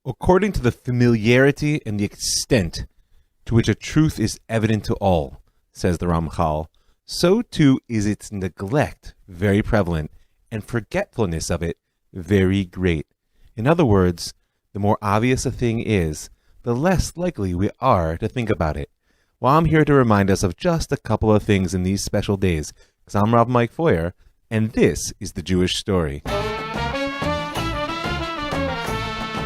According to the familiarity and the extent to which a truth is evident to all, says the Ramchal, so too is its neglect very prevalent and forgetfulness of it very great. In other words, the more obvious a thing is, the less likely we are to think about it. Well, I'm here to remind us of just a couple of things in these special days, because I'm Rav Mike Foyer, and this is the Jewish Story.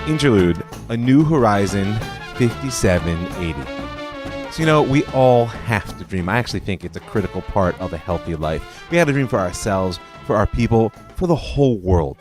Interlude, A New Horizon, 5780. So, we all have to dream. I actually think it's a critical part of a healthy life. We have to dream for ourselves, for our people, for the whole world.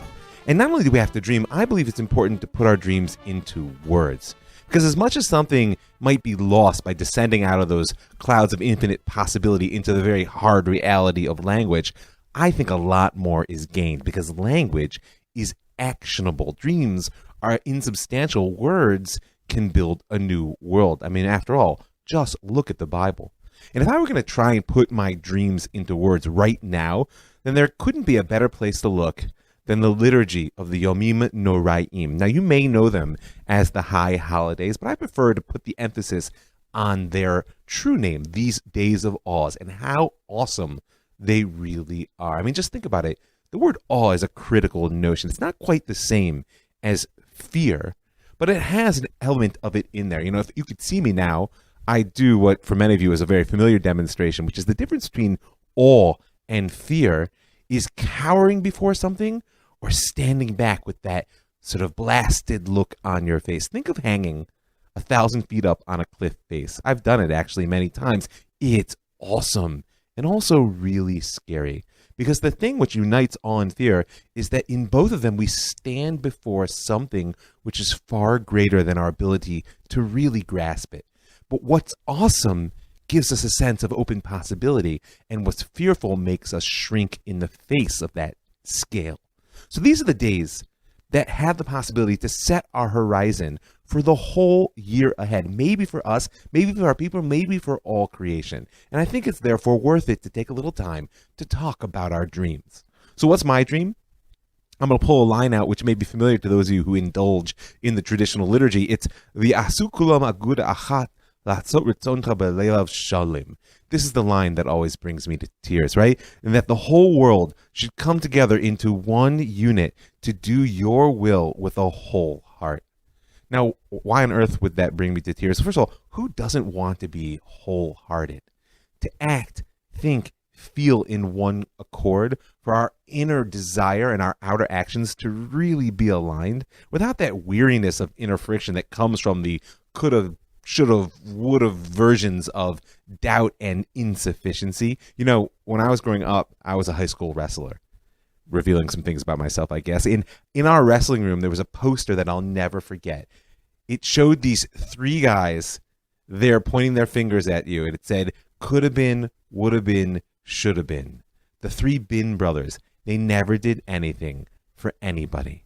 And not only do we have to dream, I believe it's important to put our dreams into words. Because as much as something might be lost by descending out of those clouds of infinite possibility into the very hard reality of language, I think a lot more is gained because language is actionable. Dreams are insubstantial. Words can build a new world. I mean, after all, just look at the Bible. And if I were going to try and put my dreams into words right now, then there couldn't be a better place to look than the liturgy of the Yomim Noraim. Now, you may know them as the high holidays, but I prefer to put the emphasis on their true name, these days of awe, and how awesome they really are. I mean, just think about it. The word awe is a critical notion. It's not quite the same as fear, but it has an element of it in there. If you could see me now, I do what for many of you is a very familiar demonstration, which is the difference between awe and fear is cowering before something or standing back with that sort of blasted look on your face. Think of hanging 1,000 feet up on a cliff face. I've done it actually many times. It's awesome and also really scary. Because the thing which unites awe and fear is that in both of them we stand before something which is far greater than our ability to really grasp it. But what's awesome gives us a sense of open possibility, and what's fearful makes us shrink in the face of that scale. So these are the days that have the possibility to set our horizon for the whole year ahead. Maybe for us, maybe for our people, maybe for all creation. And I think it's therefore worth it to take a little time to talk about our dreams. So what's my dream? I'm going to pull a line out which may be familiar to those of you who indulge in the traditional liturgy. It's V'asu kulam aguda achat la'atzot ritzoncha b'leilav shalim. This is the line that always brings me to tears, right? And that the whole world should come together into one unit to do your will with a whole heart. Now, why on earth would that bring me to tears? First of all, who doesn't want to be wholehearted? To act, think, feel in one accord, for our inner desire and our outer actions to really be aligned, without that weariness of inner friction that comes from the coulda, shoulda, woulda versions of doubt and insufficiency. When I was growing up, I was a high school wrestler. Revealing some things about myself, I guess. In our wrestling room, there was a poster that I'll never forget. It showed these three guys there pointing their fingers at you, and it said, could have been, would have been, should have been. The three Bin brothers, they never did anything for anybody.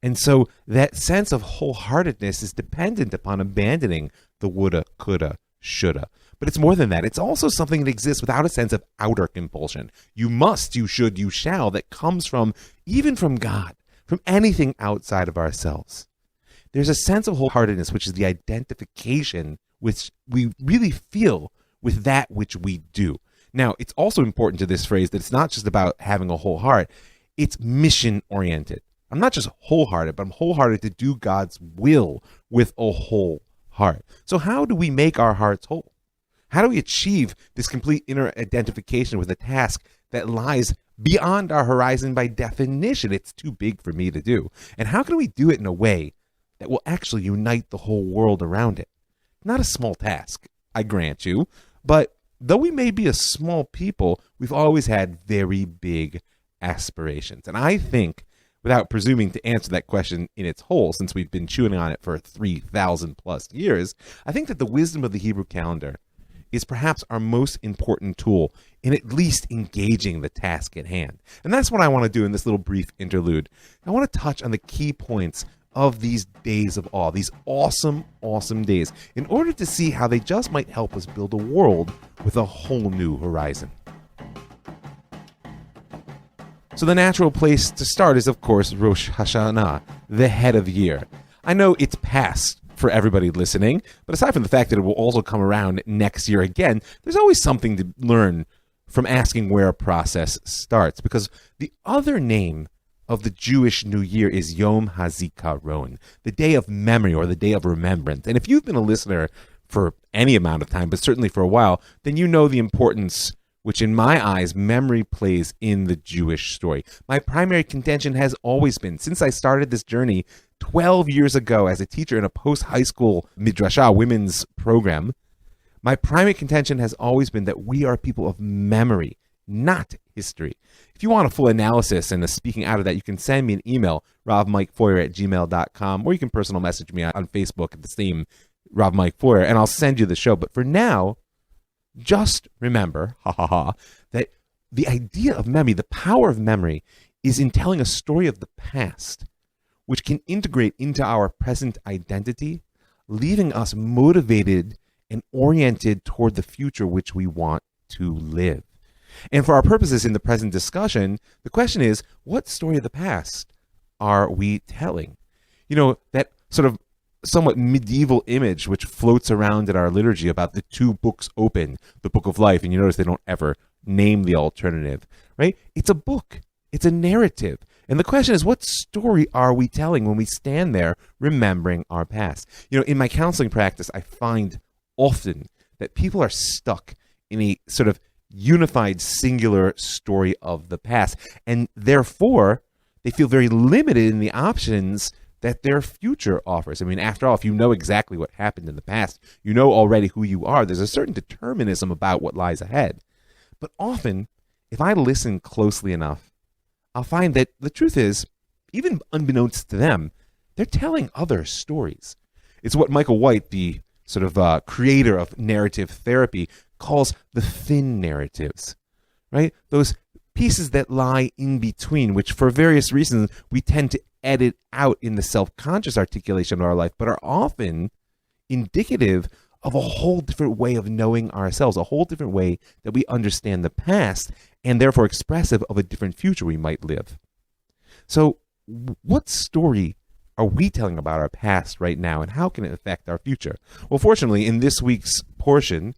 And so that sense of wholeheartedness is dependent upon abandoning the woulda, coulda, shoulda. But it's more than that. It's also something that exists without a sense of outer compulsion. You must, you should, you shall, that comes from, even from God, from anything outside of ourselves. There's a sense of wholeheartedness, which is the identification which we really feel with that which we do. Now, it's also important to this phrase that it's not just about having a whole heart. It's mission-oriented. I'm not just wholehearted, but I'm wholehearted to do God's will with a whole heart. So how do we make our hearts whole? How do we achieve this complete inner identification with a task that lies beyond our horizon by definition? It's too big for me to do. And how can we do it in a way that will actually unite the whole world around it? Not a small task, I grant you, but though we may be a small people, we've always had very big aspirations. And I think, without presuming to answer that question in its whole, since we've been chewing on it for 3,000 plus years, I think that the wisdom of the Hebrew calendar is perhaps our most important tool in at least engaging the task at hand. And that's what I want to do in this little brief interlude. I want to touch on the key points of these days of awe, these awesome, awesome days, in order to see how they just might help us build a world with a whole new horizon. So the natural place to start is, of course, Rosh Hashanah, the head of year. I know it's past for everybody listening, but aside from the fact that it will also come around next year again, there's always something to learn from asking where a process starts. Because the other name of the Jewish New Year is Yom HaZikaron, the day of memory or the day of remembrance. And if you've been a listener for any amount of time, but certainly for a while, then you know the importance which in my eyes, memory plays in the Jewish story. My primary contention has always been, since I started this journey 12 years ago as a teacher in a post-high school midrashah women's program, my primary contention has always been that we are people of memory, not history. If you want a full analysis and a speaking out of that, you can send me an email, ravmikefeuer@gmail.com, or you can personal message me on Facebook at the same Rav Mike Feuer, and I'll send you the show. But for now, just remember, that the idea of memory, the power of memory, is in telling a story of the past, which can integrate into our present identity, leaving us motivated and oriented toward the future which we want to live. And for our purposes in the present discussion, the question is, what story of the past are we telling? You know, that sort of somewhat medieval image which floats around in our liturgy about the two books open, the book of life, and you notice they don't ever name the alternative, right? It's a book. It's a narrative. And the question is, what story are we telling when we stand there remembering our past? You know, in my counseling practice, I find often that people are stuck in a sort of unified, singular story of the past, and therefore they feel very limited in the options that their future offers. I mean, after all, if you know exactly what happened in the past, you know already who you are. There's a certain determinism about what lies ahead. But often, if I listen closely enough, I'll find that the truth is, even unbeknownst to them, they're telling other stories. It's what Michael White, the sort of creator of narrative therapy, calls the thin narratives, right? Those pieces that lie in between, which for various reasons we tend to edit out in the self-conscious articulation of our life, but are often indicative of a whole different way of knowing ourselves, a whole different way that we understand the past, and therefore expressive of a different future we might live. So what story are we telling about our past right now, and how can it affect our future? Well, fortunately, in this week's portion,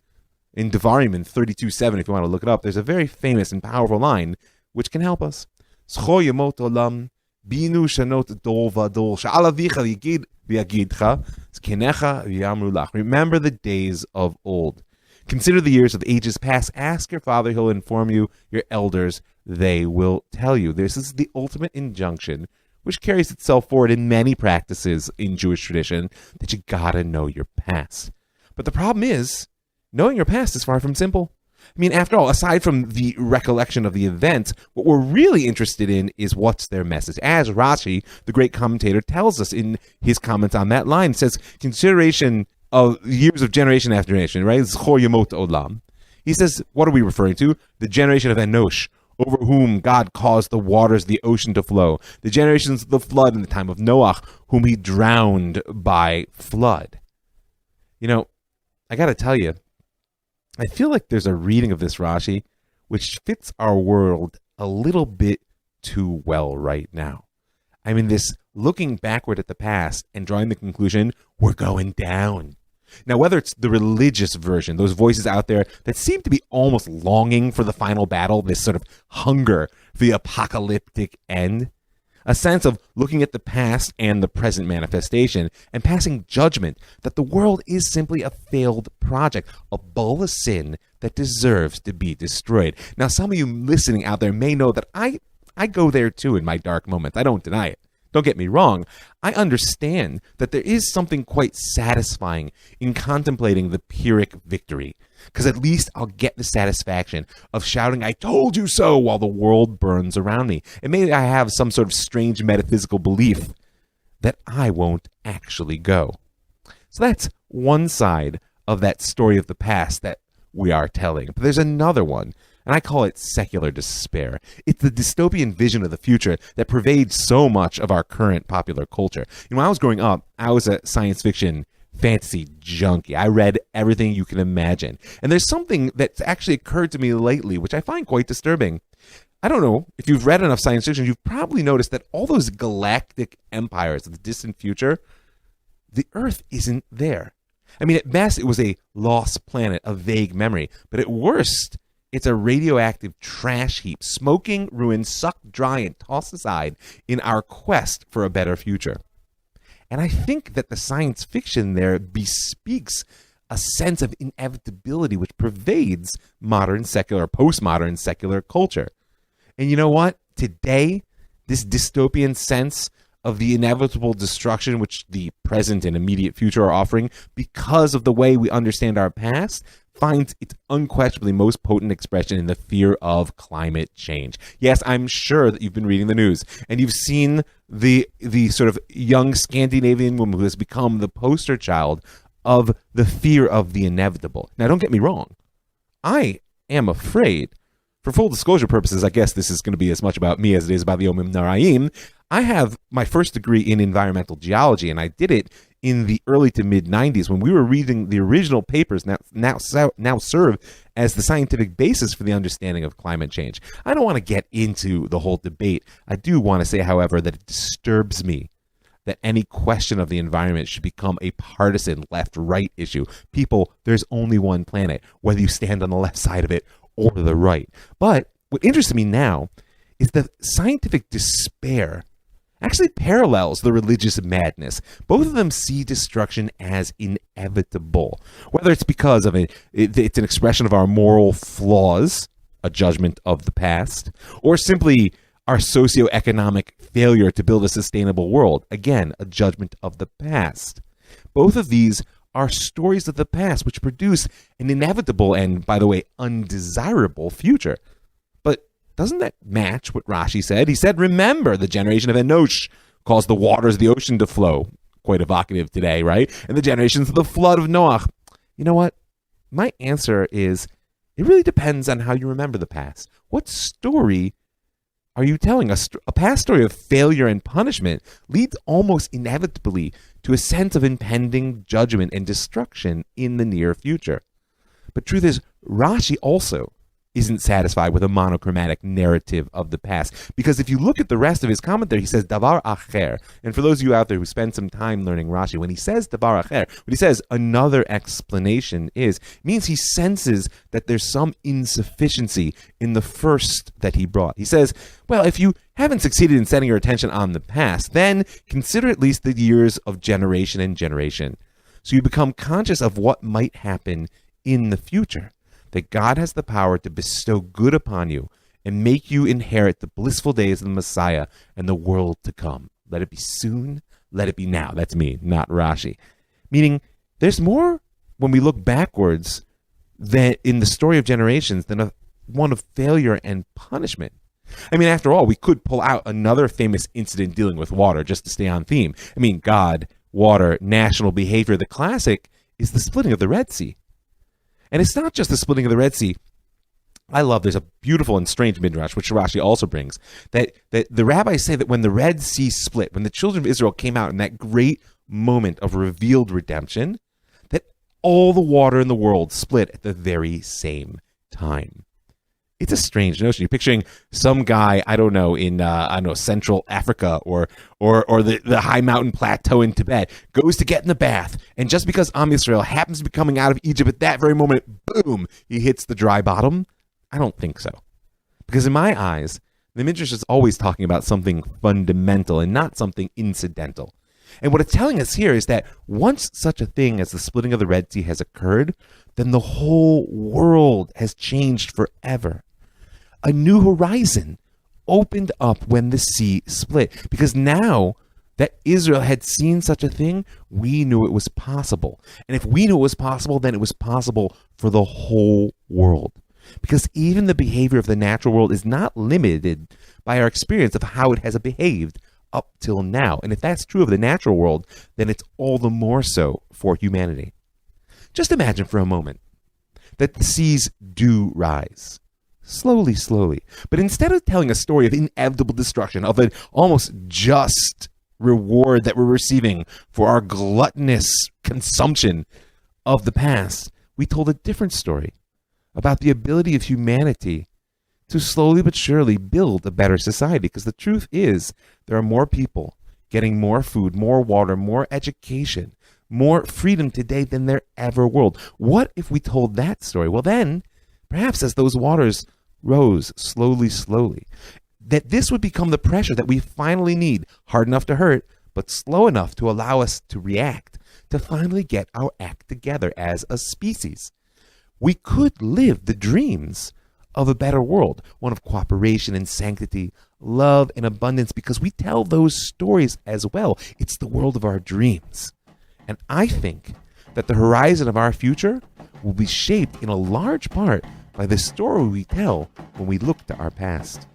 in Devarim in 32:7, if you want to look it up, there's a very famous and powerful line which can help us. Zcho yemot olam, binu shanot dor vador, she'al avicha yigid v'yagidcha, zkenecha v'yamru lach. Remember the days of old. Consider the years of ages past. Ask your father, he'll inform you. Your elders, they will tell you. This is the ultimate injunction, which carries itself forward in many practices in Jewish tradition, that you gotta know your past. But the problem is, knowing your past is far from simple. I mean, after all, aside from the recollection of the events, what we're really interested in is what's their message. As Rashi, the great commentator, tells us in his comments on that line, it says, consideration of years of generation after generation, right? Zchor yemot olam. He says, what are we referring to? The generation of Enosh, over whom God caused the waters of the ocean to flow. The generations of the flood in the time of Noach, whom he drowned by flood. You know, I got to tell you, I feel like there's a reading of this Rashi which fits our world a little bit too well right now. I mean, this looking backward at the past and drawing the conclusion, we're going down. Now, whether it's the religious version, those voices out there that seem to be almost longing for the final battle, this sort of hunger for the apocalyptic end, a sense of looking at the past and the present manifestation and passing judgment that the world is simply a failed project, a bowl of sin that deserves to be destroyed. Now, some of you listening out there may know that I go there too in my dark moments. I don't deny it. Don't get me wrong. I understand that there is something quite satisfying in contemplating the Pyrrhic victory, because at least I'll get the satisfaction of shouting, I told you so, while the world burns around me. And maybe I have some sort of strange metaphysical belief that I won't actually go. So that's one side of that story of the past that we are telling. But there's another one, and I call it secular despair. It's the dystopian vision of the future that pervades so much of our current popular culture. You know, when I was growing up, I was a science fiction fantasy junkie. I read everything you can imagine. And there's something that's actually occurred to me lately, which I find quite disturbing. I don't know, if you've read enough science fiction, you've probably noticed that all those galactic empires of the distant future, the Earth isn't there. I mean, at best, it was a lost planet, a vague memory. But at worst, it's a radioactive trash heap, smoking, ruined, sucked dry, and tossed aside in our quest for a better future. And I think that the science fiction there bespeaks a sense of inevitability which pervades postmodern secular culture. And you know what? Today, this dystopian sense of the inevitable destruction which the present and immediate future are offering because of the way we understand our past finds its unquestionably most potent expression in the fear of climate change. Yes, I'm sure that you've been reading the news and you've seen the sort of young Scandinavian woman who has become the poster child of the fear of the inevitable. Now, don't get me wrong. I am afraid. For full disclosure purposes, I guess this is going to be as much about me as it is about the Omim Naraim. I have my first degree in environmental geology, and I did it in the early to mid-'90s when we were reading the original papers now serve as the scientific basis for the understanding of climate change. I don't want to get into the whole debate. I do want to say, however, that it disturbs me that any question of the environment should become a partisan left-right issue. People, there's only one planet, whether you stand on the left side of it or the right. But what interests me now is that scientific despair actually parallels the religious madness. Both of them see destruction as inevitable, whether it's because of it's an expression of our moral flaws, a judgment of the past, or simply our socioeconomic failure to build a sustainable world, again, a judgment of the past. Both of these are stories of the past which produce an inevitable and, by the way, undesirable future. But doesn't that match what Rashi said? He said, remember, the generation of Enosh caused the waters of the ocean to flow. Quite evocative today, right? And the generations of the flood of Noach. You know what? My answer is, it really depends on how you remember the past. What story are you telling? A past story of failure and punishment leads almost inevitably to a sense of impending judgment and destruction in the near future. But truth is, Rashi also isn't satisfied with a monochromatic narrative of the past. Because if you look at the rest of his commentary, he says davar acher. And for those of you out there who spend some time learning Rashi, when he says davar acher, when he says another explanation it means he senses that there's some insufficiency in the first that he brought. He says, well, if you haven't succeeded in setting your attention on the past, then consider at least the years of generation and generation. So you become conscious of what might happen in the future. That God has the power to bestow good upon you and make you inherit the blissful days of the Messiah and the world to come. Let it be soon, let it be now. That's me, not Rashi. Meaning, there's more when we look backwards than in the story of generations than one of failure and punishment. I mean, after all, we could pull out another famous incident dealing with water just to stay on theme. I mean, God, water, national behavior. The classic is the splitting of the Red Sea. And it's not just the splitting of the Red Sea. There's a beautiful and strange midrash, which Rashi also brings, that the rabbis say that when the Red Sea split, when the children of Israel came out in that great moment of revealed redemption, that all the water in the world split at the very same time. It's a strange notion. You're picturing some guy, in Central Africa or the high mountain plateau in Tibet, goes to get in the bath, and just because Am Yisrael happens to be coming out of Egypt at that very moment, boom, he hits the dry bottom. I don't think so. Because in my eyes, the Midrash is always talking about something fundamental and not something incidental. And what it's telling us here is that once such a thing as the splitting of the Red Sea has occurred, then the whole world has changed forever. A new horizon opened up when the sea split. Because now that Israel had seen such a thing, we knew it was possible. And if we knew it was possible, then it was possible for the whole world. Because even the behavior of the natural world is not limited by our experience of how it has behaved up till now. And if that's true of the natural world, then it's all the more so for humanity. Just imagine for a moment that the seas do rise. Slowly. But instead of telling a story of inevitable destruction, of an almost just reward that we're receiving for our gluttonous consumption of the past, we told a different story about the ability of humanity to slowly but surely build a better society. Because the truth is, there are more people getting more food, more water, more education, more freedom today than there ever were. What if we told that story? Well, then, perhaps as those waters rose slowly, that this would become the pressure that we finally need, hard enough to hurt, but slow enough to allow us to react, to finally get our act together as a species. We could live the dreams of a better world, one of cooperation and sanctity, love and abundance, because we tell those stories as well. It's the world of our dreams. And I think that the horizon of our future will be shaped in a large part by the story we tell when we look to our past.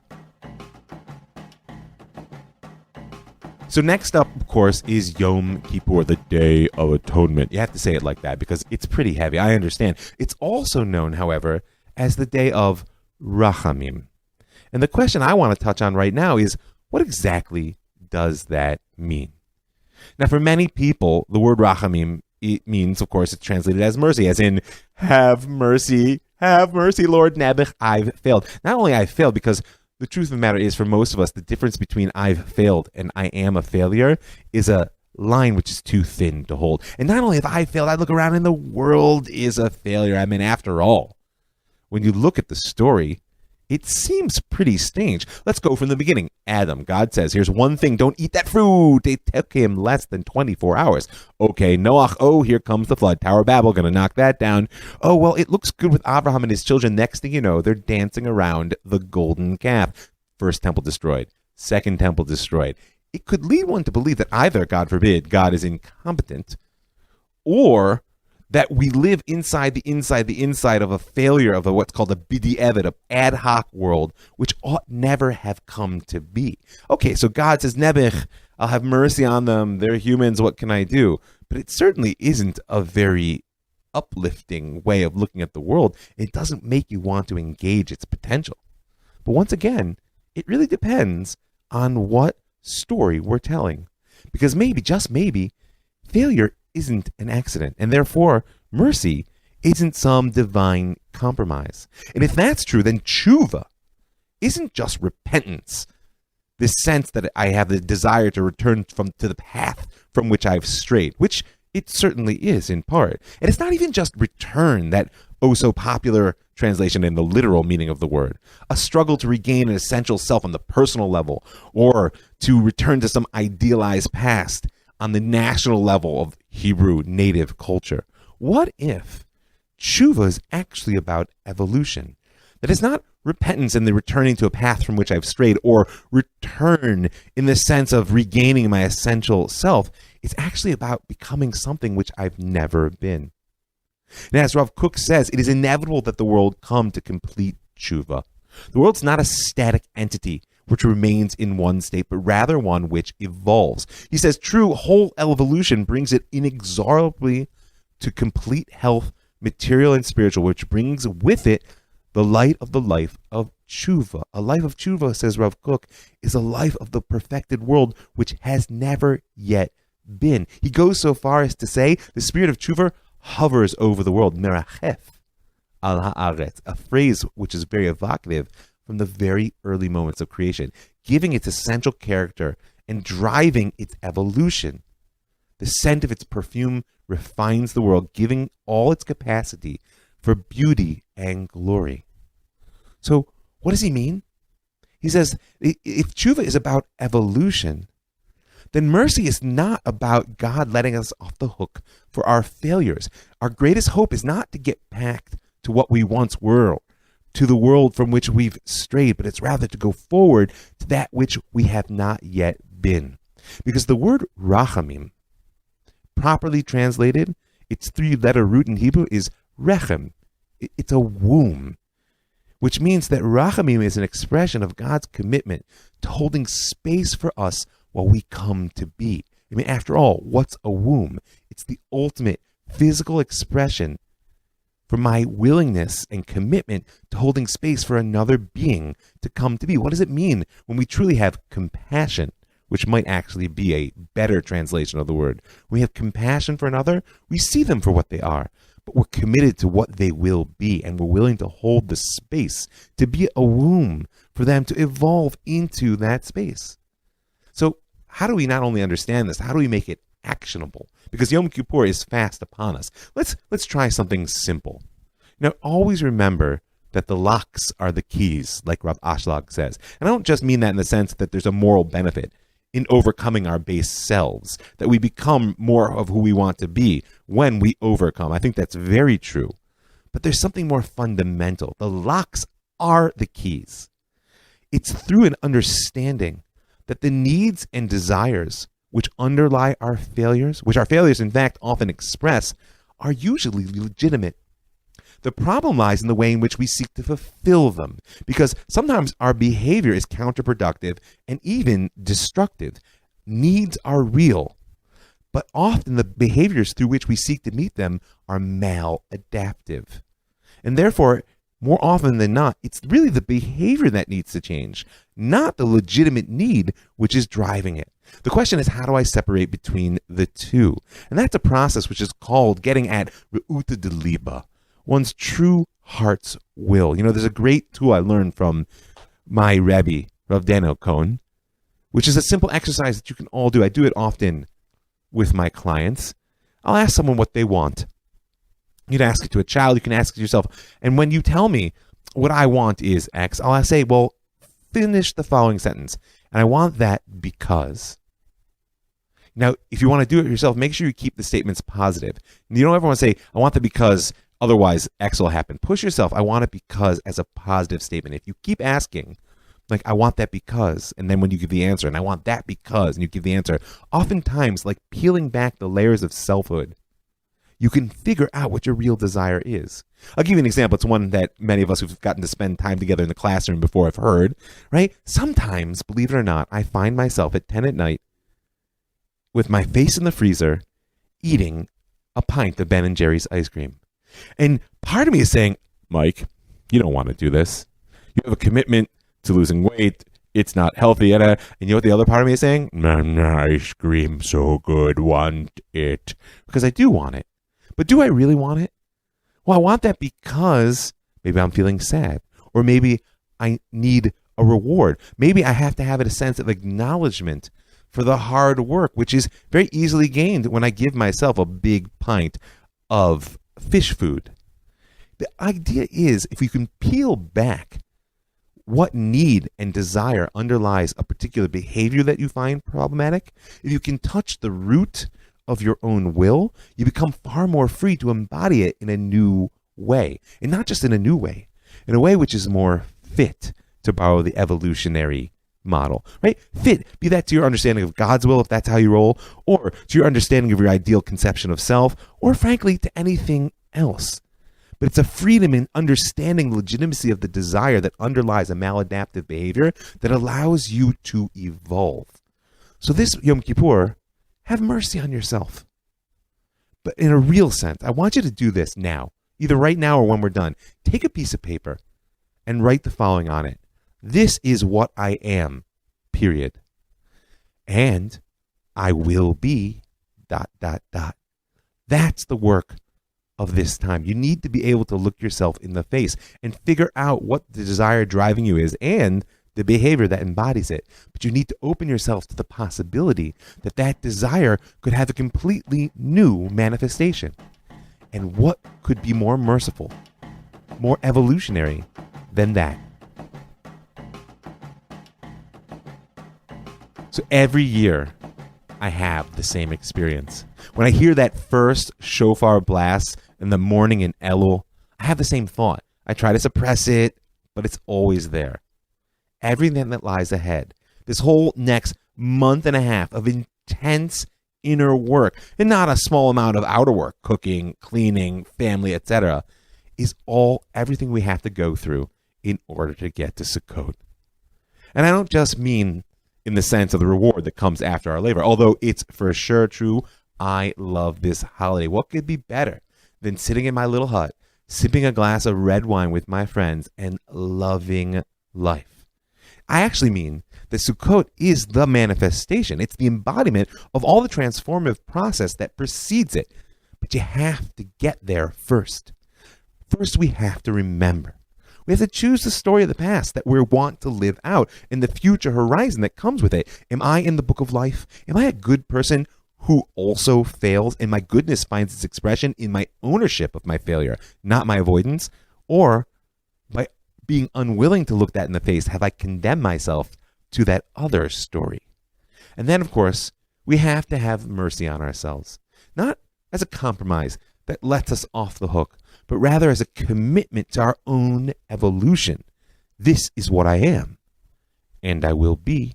So next up, of course, is Yom Kippur, the Day of Atonement. You have to say it like that because it's pretty heavy, I understand. It's also known, however, as the Day of Rachamim. And the question I want to touch on right now is, what exactly does that mean? Now, for many people, the word Rachamim, it means, of course, it's translated as mercy, as in, have mercy, Lord Nebuch, I've failed. Not only I've failed, because the truth of the matter is, for most of us, the difference between I've failed and I am a failure is a line which is too thin to hold. And not only have I failed, I look around and the world is a failure. I mean, after all, when you look at the story, it seems pretty strange. Let's go from the beginning. Adam, God says, here's one thing, don't eat that fruit. It took him less than 24 hours. Okay, Noach, oh, here comes the flood. Tower of Babel, gonna knock that down. Oh, well, it looks good with Abraham and his children. Next thing you know, they're dancing around the golden calf. First temple destroyed. Second temple destroyed. It could lead one to believe that either, God forbid, God is incompetent, or that we live inside of a failure of what's called a b'di'evet, an ad hoc world, which ought never have come to be. Okay, so God says, Nebuch, I'll have mercy on them. They're humans. What can I do? But it certainly isn't a very uplifting way of looking at the world. It doesn't make you want to engage its potential. But once again, it really depends on what story we're telling. Because maybe, just maybe, failure isn't an accident, and therefore mercy isn't some divine compromise. And if that's true, then tshuva isn't just repentance, this sense that I have the desire to return to the path from which I've strayed, which it certainly is in part. And it's not even just return, that oh so popular translation in the literal meaning of the word, a struggle to regain an essential self on the personal level, or to return to some idealized past on the national level of Hebrew native culture. What if tshuva is actually about evolution? That it's not repentance and the returning to a path from which I've strayed, or return in the sense of regaining my essential self. It's actually about becoming something which I've never been. And as Rav Kook says, it is inevitable that the world come to complete tshuva. The world's not a static entity which remains in one state, but rather one which evolves. He says true whole evolution brings it inexorably to complete health, material and spiritual, which brings with it the light of the life of tshuva. A life of tshuva, says Rav Kook, is a life of the perfected world which has never yet been. He goes so far as to say the spirit of tshuva hovers over the world, merachef al haaretz, a phrase which is very evocative from the very early moments of creation, giving its essential character and driving its evolution. The scent of its perfume refines the world, giving all its capacity for beauty and glory. So what does he mean? He says, if tshuva is about evolution, then mercy is not about God letting us off the hook for our failures. Our greatest hope is not to get back to what we once were, to the world from which we've strayed, but it's rather to go forward to that which we have not yet been. Because the word rachamim, properly translated, its three-letter root in Hebrew is rechem. It's a womb, which means that rachamim is an expression of God's commitment to holding space for us while we come to be. I mean, after all, what's a womb? It's the ultimate physical expression for my willingness and commitment to holding space for another being to come to be. What does it mean when we truly have compassion, which might actually be a better translation of the word? When we have compassion for another, we see them for what they are, but we're committed to what they will be, and we're willing to hold the space to be a womb for them to evolve into that space. So how do we not only understand this, how do we make it actionable because Yom Kippur is fast upon us. Let's try something simple. Now, always remember that the locks are the keys, like Rav Ashlag says. And I don't just mean that in the sense that there's a moral benefit in overcoming our base selves, that we become more of who we want to be when we overcome. I think that's very true. But there's something more fundamental. The locks are the keys. It's through an understanding that the needs and desires which underlie our failures, which our failures in fact often express, are usually legitimate. The problem lies in the way in which we seek to fulfill them, because sometimes our behavior is counterproductive and even destructive. Needs are real, but often the behaviors through which we seek to meet them are maladaptive. And therefore, more often than not, it's really the behavior that needs to change, not the legitimate need which is driving it. The question is, how do I separate between the two? And that's a process which is called getting at Re'uta de Liba, one's true heart's will. You know, there's a great tool I learned from my Rebbe, Rav Daniel Cohen, which is a simple exercise that you can all do. I do it often with my clients. I'll ask someone what they want. You can ask it to a child, you can ask it to yourself. And when you tell me what I want is X, I'll say, well, finish the following sentence. And I want that because. Now, if you want to do it yourself, make sure you keep the statements positive. You don't ever want to say, I want that because otherwise X will happen. Push yourself, I want it because, as a positive statement. If you keep asking, like, I want that because, and then when you give the answer, and I want that because, and you give the answer, oftentimes, like peeling back the layers of selfhood, you can figure out what your real desire is. I'll give you an example. It's one that many of us who've gotten to spend time together in the classroom before have heard, right? Sometimes, believe it or not, I find myself at 10 at night with my face in the freezer eating a pint of Ben & Jerry's ice cream. And part of me is saying, Mike, you don't want to do this. You have a commitment to losing weight. It's not healthy. And you know what the other part of me is saying? Ice cream, so good, want it. Because I do want it. But do I really want it? Well, I want that because maybe I'm feeling sad. Or maybe I need a reward. Maybe I have to have a sense of acknowledgement for the hard work, which is very easily gained when I give myself a big pint of fish food. The idea is, if you can peel back what need and desire underlies a particular behavior that you find problematic, if you can touch the root of your own will, you become far more free to embody it in a new way. And not just in a new way, in a way which is more fit, to borrow the evolutionary model, right? Fit, be that to your understanding of God's will, if that's how you roll, or to your understanding of your ideal conception of self, or frankly, to anything else. But it's a freedom in understanding the legitimacy of the desire that underlies a maladaptive behavior that allows you to evolve. So this Yom Kippur, have mercy on yourself. But in a real sense, I want you to do this now, either right now or when we're done. Take a piece of paper and write the following on it. This is what I am, period. And I will be, ... That's the work of this time. You need to be able to look yourself in the face and figure out what the desire driving you is and the behavior that embodies it. But you need to open yourself to the possibility that that desire could have a completely new manifestation. And what could be more merciful, more evolutionary than that? So every year, I have the same experience. When I hear that first shofar blast in the morning in Elul, I have the same thought. I try to suppress it, but it's always there. Everything that lies ahead, this whole next month and a half of intense inner work, and not a small amount of outer work, cooking, cleaning, family, etc., is everything we have to go through in order to get to Sukkot. And I don't just mean in the sense of the reward that comes after our labor, although it's for sure true. I love this holiday. What could be better than sitting in my little hut, sipping a glass of red wine with my friends, and loving life? I actually mean that Sukkot is the manifestation. It's the embodiment of all the transformative process that precedes it. But you have to get there first. First, we have to remember. We have to choose the story of the past that we want to live out and the future horizon that comes with it. Am I in the book of life? Am I a good person who also fails, and my goodness finds its expression in my ownership of my failure, not my avoidance? Or by being unwilling to look that in the face, have I condemned myself to that other story? And then, of course, we have to have mercy on ourselves, not as a compromise that lets us off the hook, but rather as a commitment to our own evolution. This is what I am, and I will be.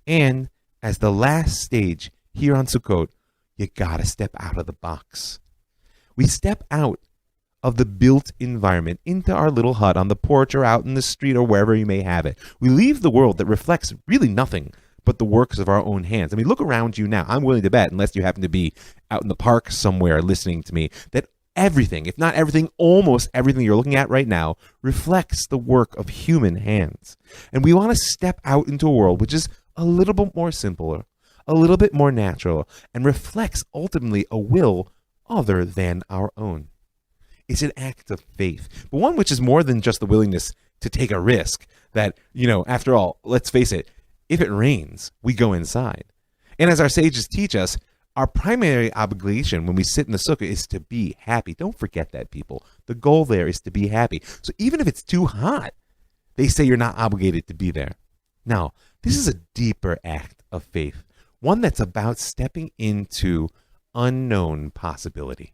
And as the last stage here on Sukkot, you gotta step out of the box. We step out of the built environment into our little hut on the porch or out in the street or wherever you may have it. We leave the world that reflects really nothing but the works of our own hands. I mean, look around you now. I'm willing to bet, unless you happen to be out in the park somewhere listening to me, that everything, if not everything, almost everything you're looking at right now reflects the work of human hands. And we want to step out into a world which is a little bit more simpler, a little bit more natural, and reflects ultimately a will other than our own. It's an act of faith, but one which is more than just the willingness to take a risk that, after all, let's face it, if it rains, we go inside. And as our sages teach us, our primary obligation when we sit in the sukkah is to be happy. Don't forget that, people. The goal there is to be happy. So even if it's too hot, they say you're not obligated to be there. Now, this is a deeper act of faith, one that's about stepping into unknown possibility.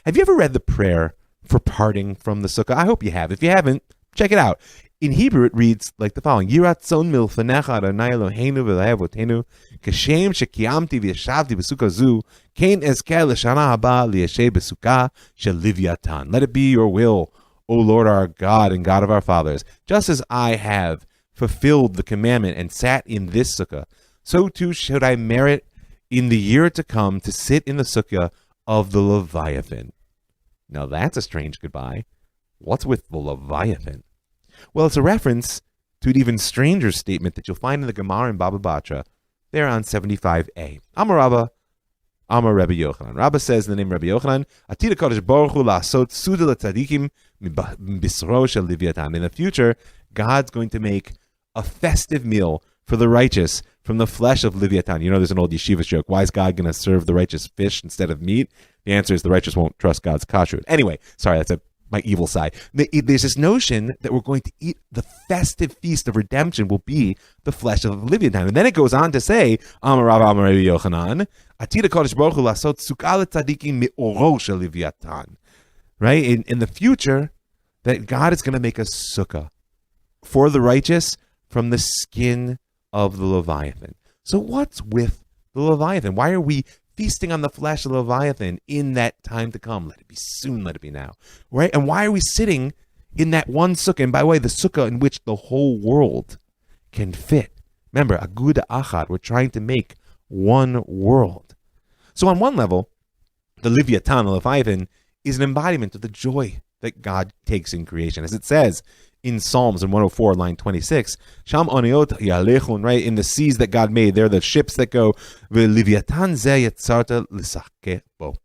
Have you ever read the prayer for parting from the sukkah? I hope you have. If you haven't, check it out. In Hebrew, it reads like the following: Yiratzon milfanecha Adonai Eloheinu v'le'avotenu kashem shekiyamti v'yashavti b'sukkah zu kein ezker l'shana haba liyashay b'sukkah shel Livyatan. Let it be your will, O Lord our God and God of our fathers, just as I have fulfilled the commandment and sat in this sukkah, so too should I merit in the year to come to sit in the sukkah of the Leviathan. Now that's a strange goodbye. What's with the Leviathan? Well, it's a reference to an even stranger statement that you'll find in the Gemara in Baba Batra, there on 75a. Amar Rabba, Amar Rebbe Yochanan. Rabba says in the name of Rebbe Yochanan, Atid HaKadosh Baruch Hu la'asot suda l'tzadikim bisro shel Livyatan. In the future, God's going to make a festive meal for the righteous from the flesh of Livyatan. There's an old yeshiva joke. Why is God going to serve the righteous fish instead of meat? The answer is the righteous won't trust God's kashrut. Anyway, sorry, that's my evil side. There's this notion that we're going to eat the festive feast of redemption will be the flesh of Livyatan. And then it goes on to say, Amar Rav Amar Rebbe Yochanan, Atid HaKadosh Baruch Hu la'asot sukkah l'tzadikim me'oro shel Livyatan. Right? In the future, that God is going to make a sukkah for the righteous from the skin of the Leviathan. So what's with the Leviathan? Why are we feasting on the flesh of the Leviathan in that time to come? Let it be soon, let it be now. Right? And why are we sitting in that one sukkah? And by the way, the sukkah in which the whole world can fit. Remember, Aguda Achad, we're trying to make one world. So on one level, the Livyatan, the Leviathan, is an embodiment of the joy that God takes in creation. As it says in Psalms in 104, line 26, Sham oniot yalechun, right? In the seas that God made, they're the ships that go, V'livyatan ze yetzarta l'sachke bo.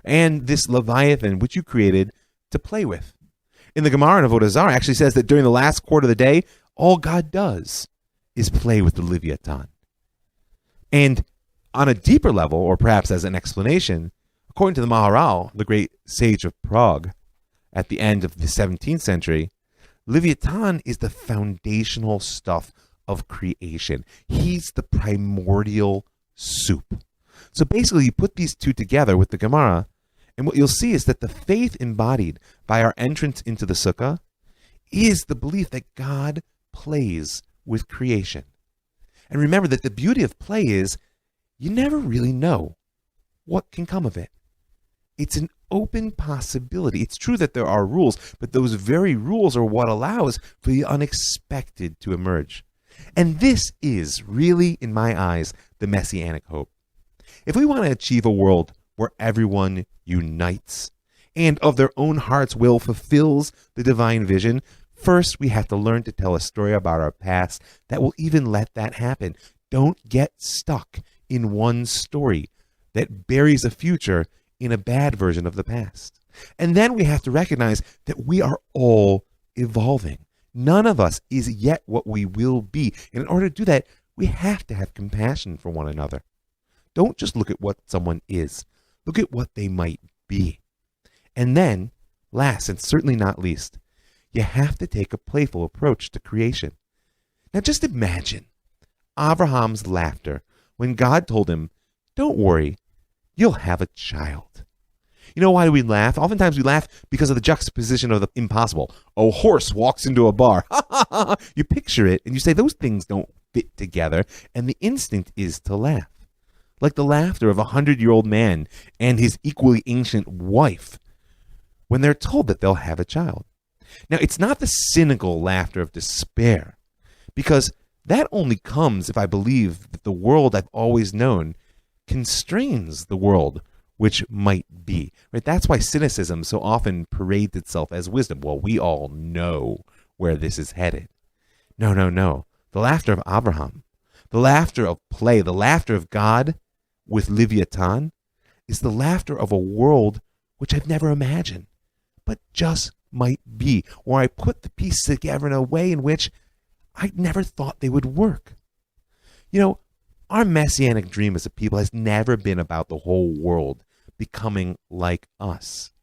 And this Leviathan, which you created to play with. In the Gemara in Avodah Zarah, actually says that during the last quarter of the day, all God does is play with the Leviathan. And on a deeper level, or perhaps as an explanation, according to the Maharal, the great sage of Prague, at the end of the 17th century, Livyatan is the foundational stuff of creation. He's the primordial soup. So basically, you put these two together with the Gemara, and what you'll see is that the faith embodied by our entrance into the sukkah is the belief that God plays with creation. And remember that the beauty of play is you never really know what can come of it. It's an open possibility. It's true that there are rules, but those very rules are what allows for the unexpected to emerge. And this is really, in my eyes, the messianic hope. If we want to achieve a world where everyone unites and of their own heart's will fulfills the divine vision, first we have to learn to tell a story about our past that will even let that happen. Don't get stuck in one story that buries a future in a bad version of the past. And then we have to recognize that we are all evolving. None of us is yet what we will be. And in order to do that, we have to have compassion for one another. Don't just look at what someone is. Look at what they might be. And then, last and certainly not least, you have to take a playful approach to creation. Now just imagine Abraham's laughter when God told him, don't worry, you'll have a child. You know why do we laugh? Oftentimes we laugh because of the juxtaposition of the impossible. A horse walks into a bar. You picture it and you say those things don't fit together, and the instinct is to laugh. Like the laughter of a 100-year-old man and his equally ancient wife when they're told that they'll have a child. Now, it's not the cynical laughter of despair, because that only comes if I believe that the world I've always known constrains the world which might be. Right? That's why cynicism so often parades itself as wisdom. Well, we all know where this is headed. No. The laughter of Abraham, the laughter of play, the laughter of God with Leviathan is the laughter of a world which I've never imagined, but just might be, where I put the pieces together in a way in which I never thought they would work. You know, our messianic dream as a people has never been about the whole world becoming like us.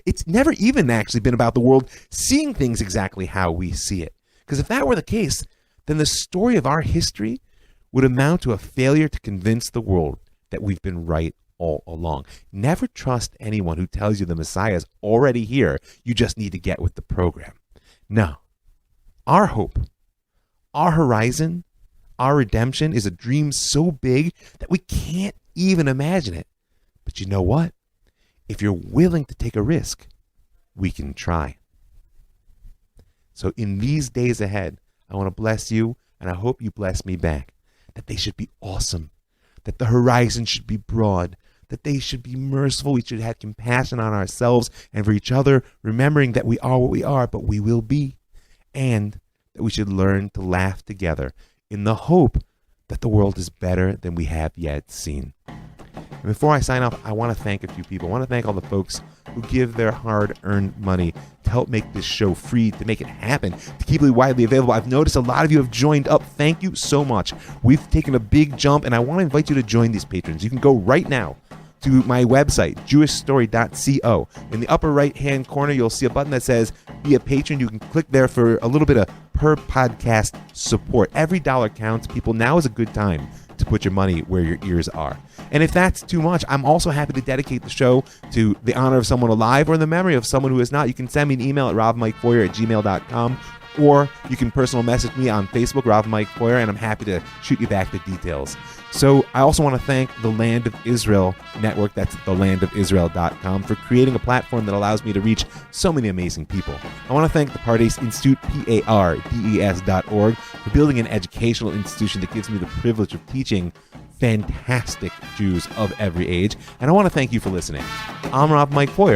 It's never even actually been about the world seeing things exactly how we see it. Because if that were the case, then the story of our history would amount to a failure to convince the world that we've been right all along. Never trust anyone who tells you the Messiah is already here. You just need to get with the program. No. Our hope, our horizon, our redemption is a dream so big that we can't even imagine it. But you know what? If you're willing to take a risk, we can try. So in these days ahead, I want to bless you, and I hope you bless me back, that they should be awesome, that the horizon should be broad, that they should be merciful. We should have compassion on ourselves and for each other, remembering that we are what we are, but we will be. And that we should learn to laugh together in the hope that the world is better than we have yet seen. And before I sign off, I want to thank a few people. I want to thank all the folks who give their hard-earned money to help make this show free, to make it happen, to keep it widely available. I've noticed a lot of you have joined up. Thank you so much. We've taken a big jump, and I want to invite you to join these patrons. You can go right now to my website, jewishstory.co. In the upper right-hand corner, you'll see a button that says Be a Patron. You can click there for a little bit of per podcast support. Every dollar counts, people. Now is a good time to put your money where your ears are. And if that's too much, I'm also happy to dedicate the show to the honor of someone alive or the memory of someone who is not. You can send me an email at robmikefoyer@gmail.com, or you can personal message me on Facebook, Rob Mike Foyer, and I'm happy to shoot you back the details. So I also want to thank the Land of Israel Network, that's thelandofisrael.com, for creating a platform that allows me to reach so many amazing people. I want to thank the Pardes Institute, PARDES.org, for building an educational institution that gives me the privilege of teaching fantastic Jews of every age. And I want to thank you for listening. I'm Rob Mike Foyer.